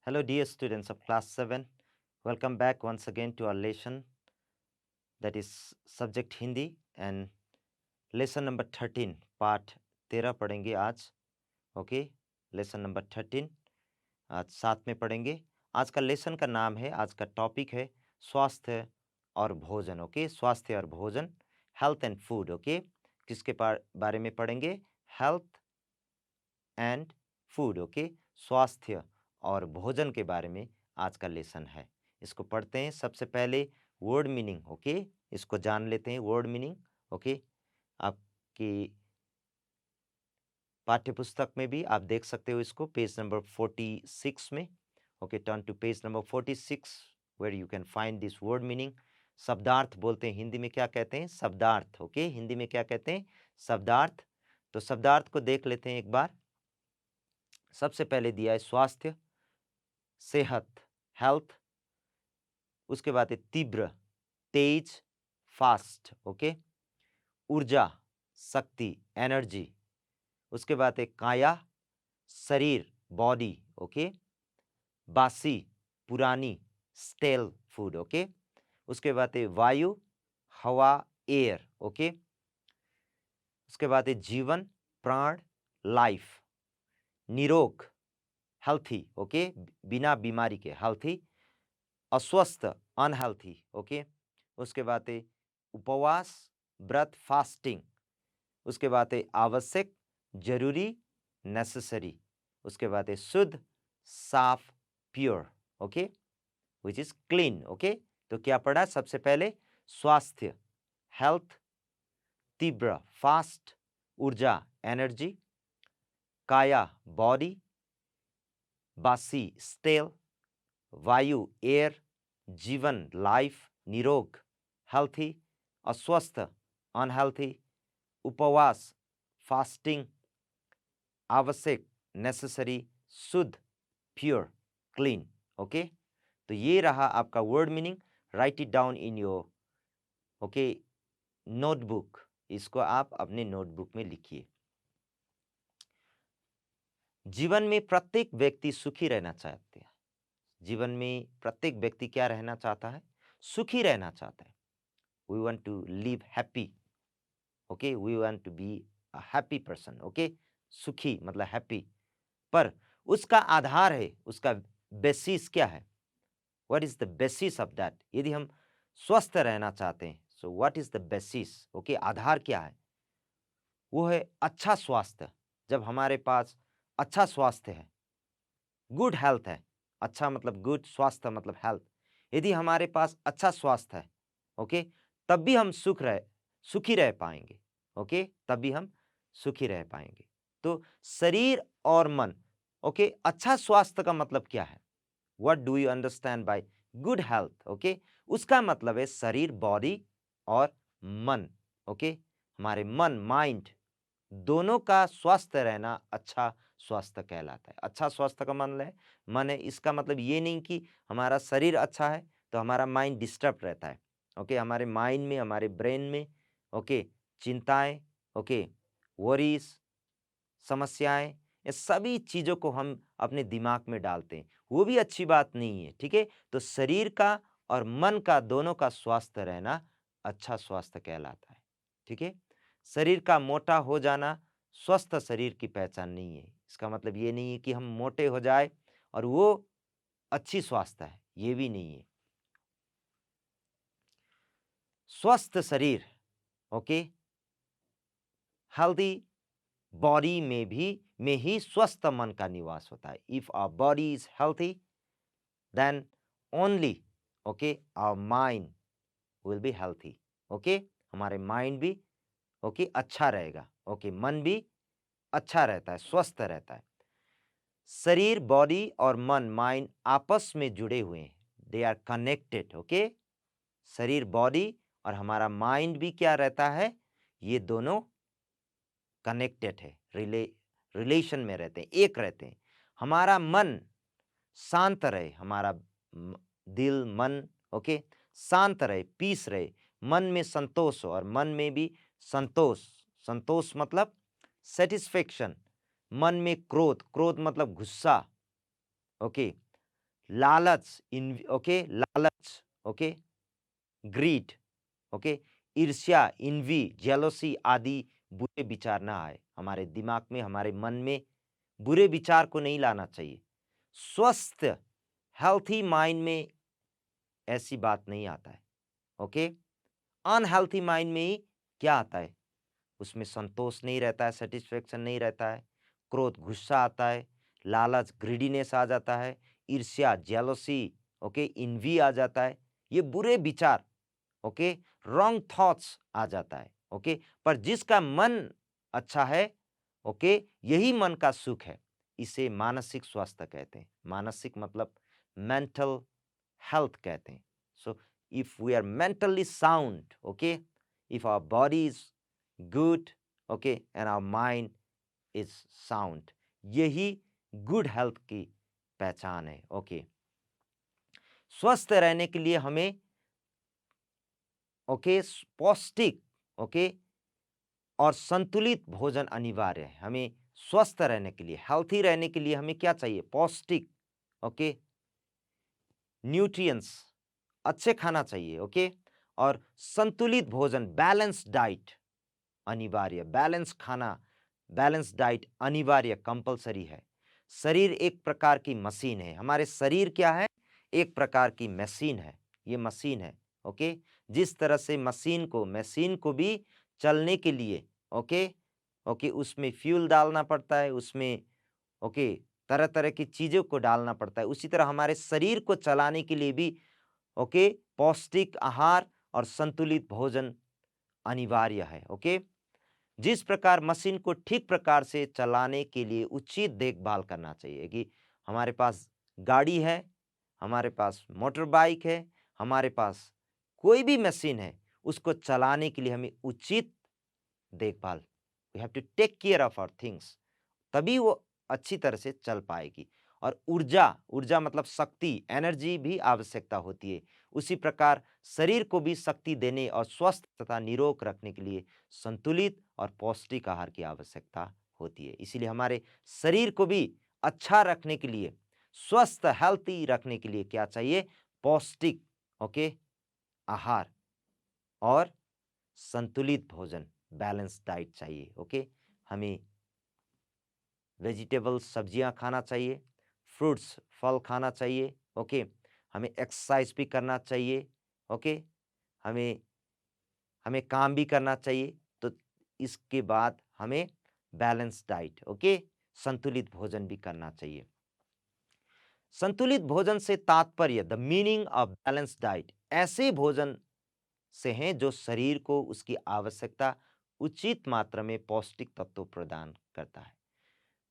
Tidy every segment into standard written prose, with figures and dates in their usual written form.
Hello, dear students of class 7. Welcome back once again to our lesson that is subject Hindi and lesson number 13, पाठ 13 पढ़ेंगे आज. Okay, lesson number 13 आज साथ में पढ़ेंगे. आज का लेसन का नाम है, आज का टॉपिक है स्वास्थ्य और भोजन. ओके, स्वास्थ्य और भोजन, हेल्थ एंड फूड. ओके, किसके बारे में पढ़ेंगे? Health and food. ओके, स्वास्थ्य और भोजन के बारे में आज का लेसन है. इसको पढ़ते हैं. सबसे पहले वर्ड मीनिंग. ओके, इसको जान लेते हैं वर्ड मीनिंग. ओके, आपकी पाठ्य पुस्तक में भी आप देख सकते हो इसको, पेज नंबर 46 में. Okay, turn to page number 46 where you can find this word meaning. शब्दार्थ बोलते हैं हिंदी में, क्या कहते हैं? शब्दार्थ. ओके, हिंदी में क्या कहते हैं? शब्दार्थ. तो शब्दार्थ को देख लेते हैं एक बार. सबसे पहले दिया है स्वास्थ्य, सेहत, हेल्थ. उसके बाद है तीव्र, तेज, फास्ट. ओके, ऊर्जा, शक्ति, एनर्जी. उसके बाद है काया, शरीर, बॉडी. ओके, बासी, पुरानी, स्टेल फूड. ओके, उसके बाद है वायु, हवा, एयर. ओके, उसके बाद है जीवन, प्राण, लाइफ. निरोग, हेल्थी. ओके, बिना बीमारी के, हेल्थी. अस्वस्थ, अनहेल्थी. ओके, उसके बाद है उपवास, व्रत, फास्टिंग. उसके बाद है आवश्यक, जरूरी, नेसेसरी. उसके बाद है शुद्ध, साफ, pure. Okay, which is clean. Okay, तो क्या पढ़ा? सबसे पहले स्वास्थ्य, हेल्थ, तीव्र, फास्ट, ऊर्जा, एनर्जी, काया, बॉडी, बासी, स्टेल, वायु, एयर, जीवन, लाइफ, निरोग, हेल्थी, अस्वस्थ, अनहेल्थी, उपवास, फास्टिंग, आवश्यक, नेसेसरी, शुद्ध, प्योर, क्लीन. ओके, तो ये रहा आपका word meaning. Right it down in your okay notebook. इसको आप अपने नोटबुक में लिखिए. जीवन में प्रत्येक व्यक्ति सुखी रहना चाहते हैं. जीवन में प्रत्येक व्यक्ति क्या रहना चाहता है? सुखी रहना चाहता है. We want to live happy. Okay, we want to be a happy person. Okay, सुखी मतलब हैप्पी. पर उसका आधार है, उसका बेसिस क्या है? What is the basis of that? यदि हम स्वस्थ रहना चाहते हैं, so what is the basis? Okay, आधार क्या है? वो है अच्छा स्वास्थ्य. जब हमारे पास अच्छा स्वास्थ्य है, गुड हेल्थ है. अच्छा मतलब गुड, स्वास्थ्य मतलब हेल्थ. यदि हमारे पास अच्छा स्वास्थ्य है, ओके, तब भी हम सुखी रह पाएंगे. ओके, तब भी हम सुखी रह पाएंगे. तो शरीर और मन. ओके, अच्छा स्वास्थ्य का मतलब क्या है? What do you understand by good health? Okay, उसका मतलब है शरीर, बॉडी और मन. ओके, हमारे मन, माइंड, दोनों का स्वस्थ रहना अच्छा स्वास्थ्य कहलाता है. अच्छा स्वास्थ्य का मन है, इसका मतलब ये नहीं कि हमारा शरीर अच्छा है तो हमारा माइंड डिस्टर्ब रहता है. ओके, हमारे माइंड में, हमारे ब्रेन में, ओके, चिंताएं, ओके, वरीज, समस्याएं, ये सभी चीज़ों को हम अपने दिमाग में डालते हैं. वो भी अच्छी बात नहीं है. ठीक है, तो शरीर का और मन का, दोनों का स्वास्थ्य रहना अच्छा स्वास्थ्य कहलाता है. ठीक है, शरीर का मोटा हो जाना स्वस्थ शरीर की पहचान नहीं है. इसका मतलब ये नहीं है कि हम मोटे हो जाए और वो अच्छी स्वास्थ्य है, ये भी नहीं है. स्वस्थ शरीर, ओके, हेल्दी बॉडी में ही स्वस्थ मन का निवास होता है. If our body is healthy, then only, okay, our mind will be healthy. Okay, हमारे माइंड भी, ओके, अच्छा रहेगा. ओके, मन भी अच्छा रहता है, स्वस्थ रहता है. शरीर, बॉडी और मन, माइंड आपस में जुड़े हुए हैं. They are connected. ओके, शरीर, बॉडी और हमारा माइंड भी क्या रहता है? ये दोनों कनेक्टेड है, रिलेशन में रहते हैं, एक रहते हैं. हमारा मन शांत रहे, हमारा दिल, मन, ओके, शांत रहे, पीस रहे, मन में संतोष हो और मन में भी संतोष. संतोष मतलब सेटिस्फेक्शन. मन में क्रोध, क्रोध मतलब गुस्सा. ओके, लालच, ओके, लालच, ओके, ग्रीड, ओके, ईर्ष्या, इन्वी, जेलोसी आदि बुरे विचार ना आए हमारे दिमाग में, हमारे मन में बुरे विचार को नहीं लाना चाहिए। स्वस्थ हेल्थी माइंड में ऐसी बात नहीं आता है। ओके, अनहेल्थी माइंड में ही क्या आता है, उसमें संतोष नहीं रहता है, सेटिस्फेक्शन नहीं रहता है, क्रोध, गुस्सा आता है, लालच, ग्रीडीनेस आ जाता है, ईर्ष्या, जेलोसी, ओके, इन्वी आ जाता है, ये बुरे विचार, ओके, रॉन्ग थॉट्स आ जाता है। ओके, पर जिसका मन अच्छा है, ओके, यही मन का सुख है। इसे मानसिक स्वास्थ्य कहते हैं। मानसिक मतलब मेंटल हेल्थ कहते हैं। So if we are mentally sound, okay, if our body is good, okay, and our mind is sound, यही गुड हेल्थ की पहचान है। ओके, स्वस्थ रहने के लिए हमें, ओके, पौष्टिक, ओके, और संतुलित भोजन अनिवार्य है। हमें स्वस्थ रहने के लिए, हेल्थी रहने के लिए हमें क्या चाहिए, पौष्टिक, ओके, न्यूट्रिएंट्स अच्छे खाना चाहिए। ओके, और संतुलित भोजन, बैलेंस डाइट अनिवार्य, बैलेंस खाना, बैलेंस डाइट अनिवार्य, कंपलसरी है। शरीर एक प्रकार की मशीन है। हमारे शरीर क्या है, एक प्रकार की मशीन है। ये मशीन है। ओके, जिस तरह से मशीन को भी चलने के लिए, ओके, ओके, उसमें फ्यूल डालना पड़ता है, उसमें, ओके, तरह तरह की चीजों को डालना पड़ता है, उसी तरह हमारे शरीर को चलाने के लिए भी, ओके, पौष्टिक आहार और संतुलित भोजन अनिवार्य है। ओके, जिस प्रकार मशीन को ठीक प्रकार से चलाने के लिए उचित देखभाल करना चाहिए कि हमारे पास गाड़ी है, हमारे पास मोटर बाइक है, हमारे पास कोई भी मशीन है, उसको चलाने के लिए हमें उचित देखभाल, we have to take care of our things, तभी वो अच्छी तरह से चल पाएगी। और ऊर्जा, ऊर्जा मतलब शक्ति, एनर्जी भी आवश्यकता होती है। उसी प्रकार शरीर को भी शक्ति देने और स्वस्थ तथा निरोग रखने के लिए संतुलित और पौष्टिक आहार की आवश्यकता होती है। इसीलिए हमारे शरीर को भी अच्छा रखने के लिए, स्वस्थ हेल्थी रखने के लिए क्या चाहिए, पौष्टिक, ओके, आहार और संतुलित भोजन, बैलेंस डाइट चाहिए। ओके, हमें वेजिटेबल्स, सब्जियां खाना चाहिए, फ्रूट्स, फल खाना चाहिए। ओके, हमें एक्सरसाइज भी करना चाहिए। ओके, हमें हमें काम भी करना चाहिए। तो इसके बाद हमें बैलेंस डाइट, ओके, संतुलित भोजन भी करना चाहिए। संतुलित भोजन से तात्पर्य, the meaning of balance diet, ऐसे भोजन से हैं जो शरीर को उसकी आवश्यकता उचित मात्रा में पौष्टिक तत्व प्रदान करता है।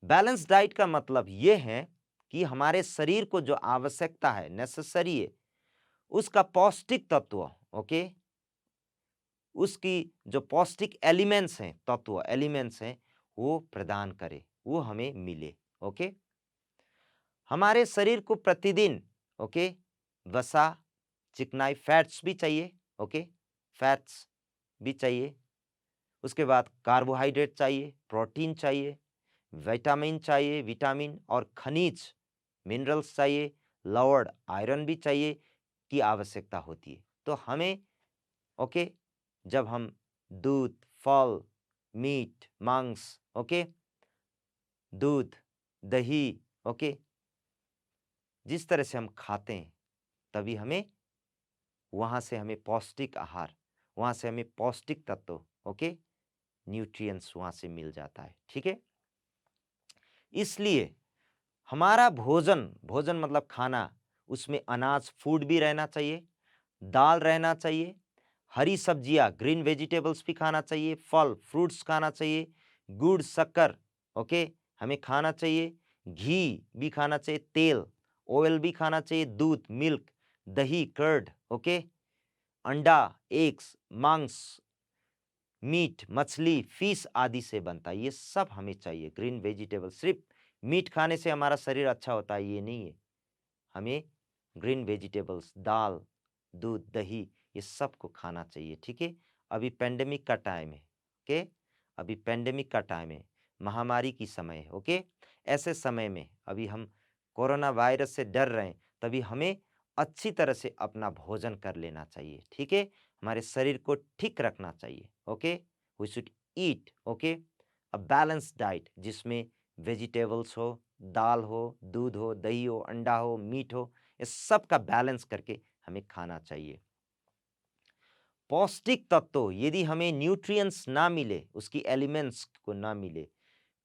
बैलेंस डाइट का मतलब यह है कि हमारे शरीर को जो आवश्यकता है, नेसेसरी है, उसका पौष्टिक तत्व, ओके, उसकी जो पौष्टिक एलिमेंट्स हैं, तत्व एलिमेंट्स हैं, वो प्रदान करे, वो हमें मिले। ओके, हमारे शरीर को प्रतिदिन, ओके, वसा, चिकनाई, फैट्स भी चाहिए। ओके, फैट्स भी चाहिए। उसके बाद कार्बोहाइड्रेट चाहिए, प्रोटीन चाहिए, विटामिन चाहिए, विटामिन और खनिज, मिनरल्स चाहिए, लवण, आयरन भी चाहिए की आवश्यकता होती है। तो हमें, ओके, जब हम दूध, फल, मीट, मांस, ओके, दूध, दही, ओके, जिस तरह से हम खाते हैं, तभी हमें वहाँ से हमें पौष्टिक आहार, वहाँ से हमें पौष्टिक तत्व, ओके, न्यूट्रिएंट्स वहाँ से मिल जाता है। ठीक है, इसलिए हमारा भोजन, भोजन मतलब खाना, उसमें अनाज, फूड भी रहना चाहिए, दाल रहना चाहिए, हरी सब्जियां, ग्रीन वेजिटेबल्स भी खाना चाहिए, फल, फ्रूट्स खाना चाहिए, गुड़, शक्कर, ओके, हमें खाना चाहिए, घी भी खाना चाहिए, तेल, ऑयल भी खाना चाहिए, दूध, मिल्क, दही, कर्ड, ओके, अंडा, एग्स, मांस, मीट, मछली, फिश आदि से बनता है। ये सब हमें चाहिए, ग्रीन वेजिटेबल। सिर्फ मीट खाने से हमारा शरीर अच्छा होता है ये नहीं है, हमें ग्रीन वेजिटेबल्स, दाल, दूध, दही, ये सब को खाना चाहिए। ठीक है, अभी पेंडेमिक का टाइम है। ओके, अभी पेंडेमिक का टाइम है, महामारी की समय है। ओके, ऐसे समय में अभी हम कोरोना वायरस से डर रहे हैं, तभी हमें अच्छी तरह से अपना भोजन कर लेना चाहिए, ठीक है? हमारे शरीर को ठीक रखना चाहिए, okay? We should eat, okay? A balanced diet जिसमें वेजिटेबल्स हो, दाल हो, दूध हो, दही हो, अंडा हो, मीट हो, ये सब का बैलेंस करके हमें खाना चाहिए। पौष्टिक तत्व यदि हमें न्यूट्रिएंट्स ना मिले, उसकी एलिमेंट्स को ना मिले,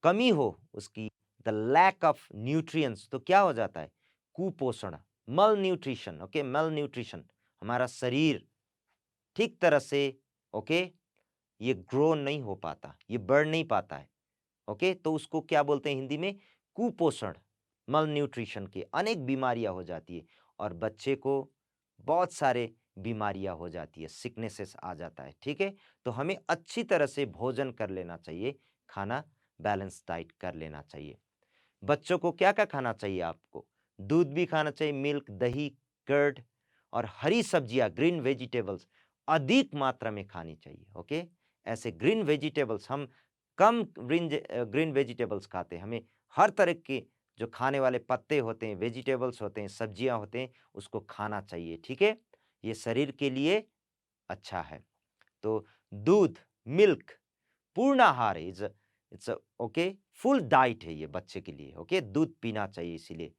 कमी हो उसकी, द लैक ऑफ न्यूट्रिएंट्स, तो क्या हो जाता है? कुपोषण, मल न्यूट्रिशन, ओके? मल न्यूट्रिशन, हमारा शरीर ठीक तरह से, ओके, ये ग्रो नहीं हो पाता, ये बढ़ नहीं पाता है, ओके? तो उसको क्या बोलते हैं हिंदी में? कुपोषण, मल न्यूट्रिशन की अनेक बीमारियां हो जाती है और बच्चे को बहुत सारे बीमारियां हो जाती है, सिकनेसेस आ जाता है, ठीक है? तो हमें अच्छी तरह से भोजन कर लेना चाहिए, खाना बैलेंस डाइट कर लेना चाहिए। बच्चों को क्या-क्या खाना चाहिए आपको? दूध भी खाना चाहिए, मिल्क, दही, कर्ड और हरी सब्जियाँ, ग्रीन वेजिटेबल्स अधिक मात्रा में खानी चाहिए, ओके? ऐसे ग्रीन वेजिटेबल्स हम कम ग्रीन वेजिटेबल्स खाते हैं, हमें हर तरह के जो खाने वाले पत्ते होते हैं, वेजिटेबल्स होते हैं, सब्जियाँ होते हैं, उसको खाना चाहिए, ठीक है? ये शरीर के लिए अच्छा है। तो दूध, मिल्क पूर्ण आहार है, इट्स ओके, फुल डाइट है ये बच्चे के लिए, ओके? दूध पीना चाहिए इसीलिए।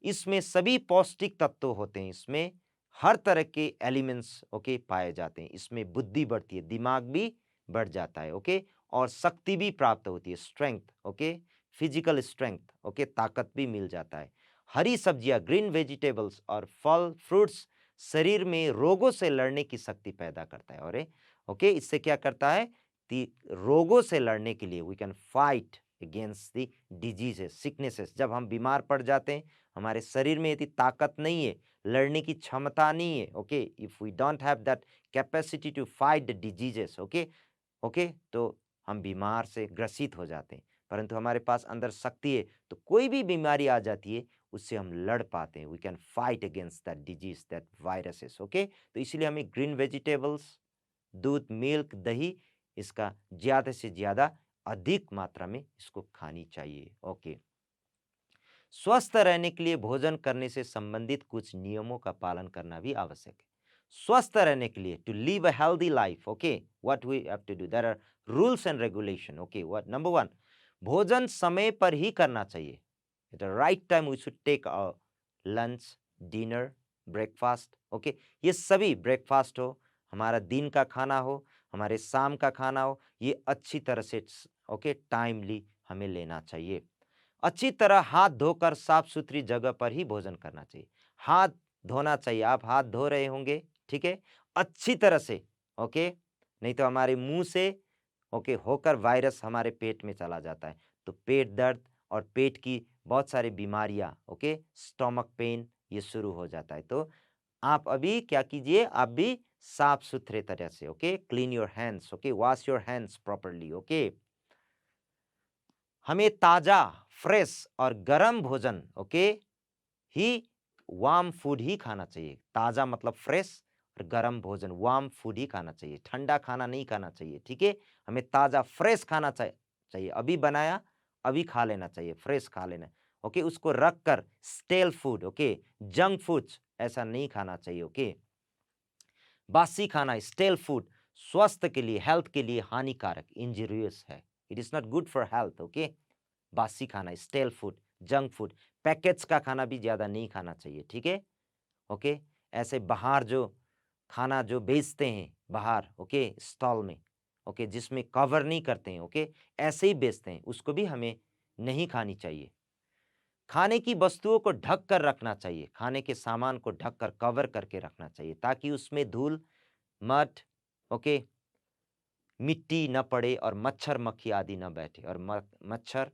इसमें सभी पौष्टिक तत्व होते हैं, इसमें हर तरह के एलिमेंट्स, ओके, पाए जाते हैं। इसमें बुद्धि बढ़ती है, दिमाग भी बढ़ जाता है, ओके? और शक्ति भी प्राप्त होती है, strength, okay? Physical strength, okay? ताकत भी मिल जाता है। हरी सब्जियाँ, ग्रीन वेजिटेबल्स और फल, फ्रूट्स शरीर में रोगों से लड़ने की शक्ति पैदा करता है और ओके, इससे क्या करता है? रोगों से लड़ने के लिए we can fight against the diseases, sicknesses. जब हम बीमार पड़ जाते हैं, हमारे शरीर में यदि ताकत नहीं है, लड़ने की क्षमता नहीं है, okay, if we don't have that capacity to fight the diseases, okay, okay, तो हम बीमार से ग्रसित हो जाते हैं। परंतु हमारे पास अंदर शक्ति है, तो कोई भी बीमारी आ जाती है, उससे हम लड़ पाते हैं। We can fight against that disease, that viruses, okay? तो इसीलिए हमें ग्रीन वेजिटेबल्स, दूध, मिल्क, दही, इसका ज़्यादा से ज़्यादा अधिक मात्रा में इसको खानी चाहिए, ओके। स्वस्थ रहने के लिए भोजन करने से संबंधित कुछ नियमों का पालन करना भी आवश्यक है। स्वस्थ रहने के लिए, to live a healthy life, okay, what we have to do, there are rules and regulation, okay? What number 1, भोजन समय पर ही करना चाहिए। At the right time we should take lunch, dinner, breakfast, okay? ये सभी, ब्रेकफास्ट हो, हमारा दिन का खाना हो, हमारे शाम का खाना हो, ये अच्छी तरह से, ओके, टाइमली हमें लेना चाहिए। अच्छी तरह हाथ धोकर साफ-सुथरी जगह पर ही भोजन करना चाहिए। हाथ धोना चाहिए, आप हाथ धो रहे होंगे, ठीक है? अच्छी तरह से, ओके? नहीं तो हमारे मुँह से, ओके, होकर वायरस हमारे पेट में चला जाता है। तो पेट दर्द और पेट की बहुत सारी बीमारियाँ, ओके? स्टमक पेन, ये शुरू हो जाता है। तो आप अभी क्या कीजिए, आप भी साफ-सुथरे तरह से, okay? Clean your hands, okay? Wash your hands properly, okay? हमें ताज़ा, फ्रेश और गरम भोजन, ओके, ही वार्म फूड ही खाना चाहिए। ताज़ा मतलब फ्रेश और गरम भोजन, वार्म फूड ही खाना चाहिए। ठंडा खाना नहीं खाना चाहिए, ठीक है? हमें ताज़ा, फ्रेश खाना चाहिए। अभी बनाया, अभी खा लेना चाहिए, फ्रेश खा लेना, ओके? उसको रख कर stele food, okay? Junk foods ऐसा नहीं खाना चाहिए, ओके? बासी खाना, स्टेल फूड स्वास्थ्य के लिए, हेल्थ के लिए हानिकारक, इंजurious है। It is not good for health, okay? बासी खाना, stele food, junk food, packets का खाना भी ज़्यादा नहीं खाना चाहिए, ठीक है? ओके? ऐसे बाहर जो खाना जो बेचते हैं बाहर, ओके, स्टॉल में, ओके, जिसमें कवर नहीं करते हैं, ओके, ऐसे ही बेचते हैं, उसको भी हमें नहीं खानी चाहिए। खाने की वस्तुओं को ढक कर रखना चाहिए, खाने के सामान को ढक कर, कवर करके रखना चाहिए, ताकि उसमें धूल, मड, ओके, मिट्टी न पड़े और मच्छर मक्खी आदि न बैठे और मच्छर,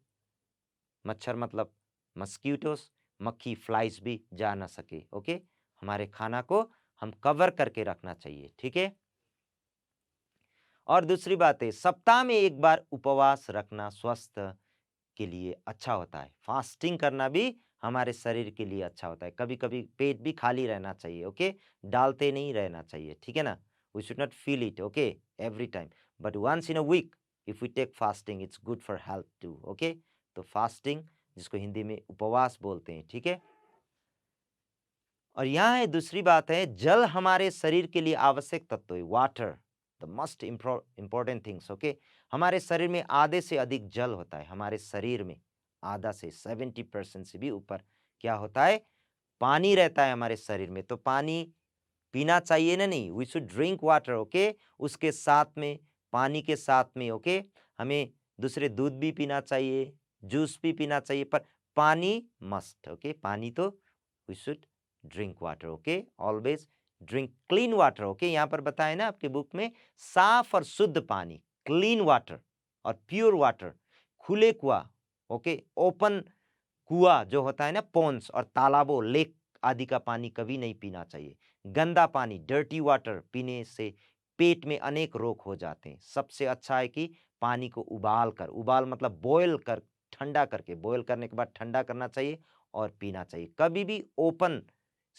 मच्छर मतलब मस्कीटोस, मक्खी, फ्लाइज भी जा ना सके, ओके? हमारे खाना को हम कवर करके रखना चाहिए, ठीक है? और दूसरी बात है, सप्ताह में एक बार उपवास रखना स्वास्थ्य के लिए अच्छा होता है। फास्टिंग करना भी हमारे शरीर के लिए अच्छा होता है। कभी-कभी पेट भी खाली रहना चाहिए, ओके? डालते नहीं रहना चाहिए, ठीक है ना? We should not feel it, okay? Every time, but once in a week if we take fasting, it's good for health too, okay? तो फास्टिंग, जिसको हिंदी में उपवास बोलते हैं, ठीक है? और यहाँ है दूसरी बात है, जल हमारे शरीर के लिए आवश्यक तत्व है, water the most important things. Okay, हमारे शरीर में आधे से अधिक जल होता है, हमारे शरीर में आधा से 70% से भी ऊपर क्या होता है, पानी रहता है हमारे शरीर में। तो पानी पीना चाहिए ना, नहीं, we should drink water. Okay, उसके साथ में, पानी के साथ में, ओके, हमें दूसरे दूध भी पीना चाहिए, जूस भी पीना चाहिए, पर पानी मस्ट। ओके, पानी तो we should drink water. Okay, always drink clean water. Okay, यहाँ पर बताया ना आपके बुक में, साफ और शुद्ध पानी, क्लीन वाटर और प्योर वाटर, खुले कुआ, ओके, ओपन कुआ जो होता है ना, पोन्स और तालाबों, लेक आदि का पानी कभी नहीं पीना चाहिए। गंदा पानी, डर्टी वाटर पीने से पेट में अनेक रोग हो जाते हैं। सबसे अच्छा है कि पानी को उबाल कर, उबाल मतलब बॉयल कर, ठंडा करके, बॉयल करने के बाद ठंडा करना चाहिए और पीना चाहिए। कभी भी ओपन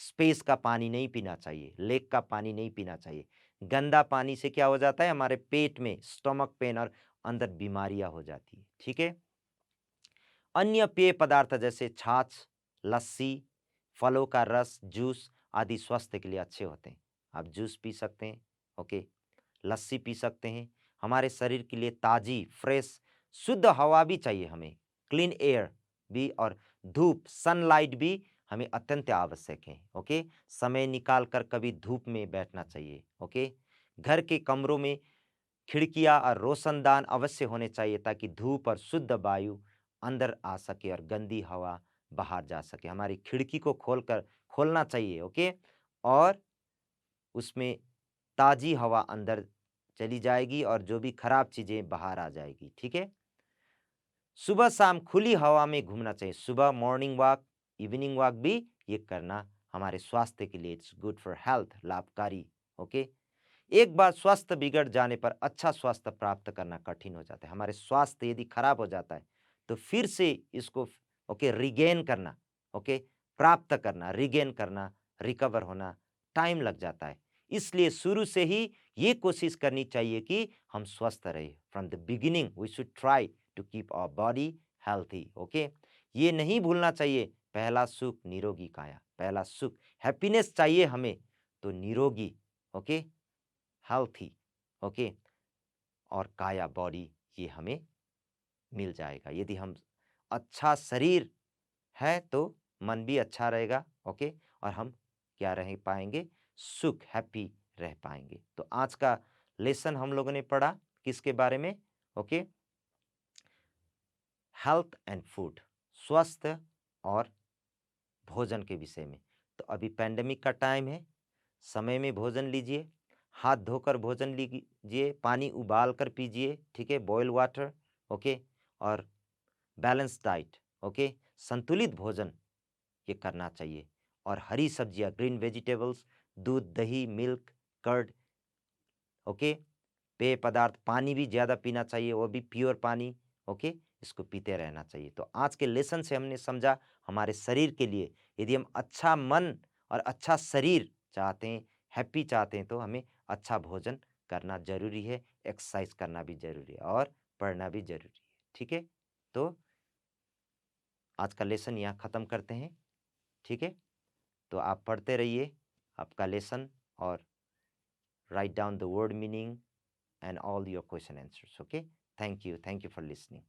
स्पेस का पानी नहीं पीना चाहिए, लेक का पानी नहीं पीना चाहिए। गंदा पानी से क्या हो जाता है, हमारे पेट में स्टमक पेन और अंदर बीमारियां हो जाती है। ठीक है, अन्य पेय पदार्थ जैसे छाछ, लस्सी, फलों का रस, जूस आदि स्वास्थ्य के लिए अच्छे होते हैं। आप जूस पी सकते हैं, ओके, लस्सी पी सकते हैं। हमारे शरीर के लिए ताजी, फ्रेश, शुद्ध हवा भी चाहिए हमें, क्लीन एयर भी, और धूप, सनलाइट भी हमें अत्यंत आवश्यक है। ओके, समय निकाल कर कभी धूप में बैठना चाहिए। ओके, घर के कमरों में खिड़कियां और रोशनदान अवश्य होने चाहिए ताकि धूप और शुद्ध वायु अंदर आ सके और गंदी हवा बाहर जा सके। हमारी खिड़की को खोलना चाहिए। ओके, और उसमें ताजी हवा अंदर चली जाएगी और जो भी खराब चीजें बाहर आ जाएगी। ठीक है, सुबह शाम खुली हवा में घूमना चाहिए, सुबह मॉर्निंग वॉक, इवनिंग वॉक भी ये करना हमारे स्वास्थ्य के लिए, इट्स गुड फॉर हेल्थ, लाभकारी। ओके, एक बार स्वास्थ्य बिगड़ जाने पर अच्छा स्वास्थ्य प्राप्त करना कठिन हो जाता है। हमारे स्वास्थ्य यदि खराब हो जाता है तो फिर से इसको, ओके, रिगेन करना, ओके, प्राप्त करना, रिगेन करना, रिकवर होना टाइम लग जाता है। इसलिए शुरू से ही ये कोशिश करनी चाहिए कि हम स्वस्थ रहे। From the beginning we should try to keep our body healthy. Okay, ये नहीं भूलना चाहिए, पहला सुख निरोगी काया, पहला सुख हैप्पीनेस चाहिए हमें, तो निरोगी, ओके, हेल्थी, ओके, और काया बॉडी ये हमें मिल जाएगा। यदि हम अच्छा शरीर है तो मन भी अच्छा रहेगा। ओके, और हम क्या रह पाएंगे, सुख, हैप्पी रह पाएंगे। तो आज का लेसन हम लोगों ने पढ़ा किसके बारे में, ओके, हेल्थ एंड फूड, स्वास्थ्य और भोजन के विषय में। तो अभी पैंडेमिक का टाइम है, समय में भोजन लीजिए, हाथ धोकर भोजन लीजिए, पानी उबाल कर पीजिए, ठीक है, बॉयल वाटर, ओके, और बैलेंस डाइट, ओके, संतुलित भोजन ये करना चाहिए। और हरी सब्जियां, ग्रीन वेजिटेबल्स, दूध, दही, मिल्क, कर्ड, ओके, पेय पदार्थ, पानी भी ज़्यादा पीना चाहिए, वो भी प्योर पानी। ओके, इसको पीते रहना चाहिए। तो आज के लेसन से हमने समझा, हमारे शरीर के लिए यदि हम अच्छा मन और अच्छा शरीर चाहते हैं, हैप्पी चाहते हैं, तो हमें अच्छा भोजन करना जरूरी है, एक्सरसाइज करना भी जरूरी है और पढ़ना भी जरूरी है। ठीक है, तो आज का लेसन यहाँ ख़त्म करते हैं। ठीक है, तो आप पढ़ते रहिए आपका लेसन और write down the word meaning and all your question answers. Okay, thank you for listening.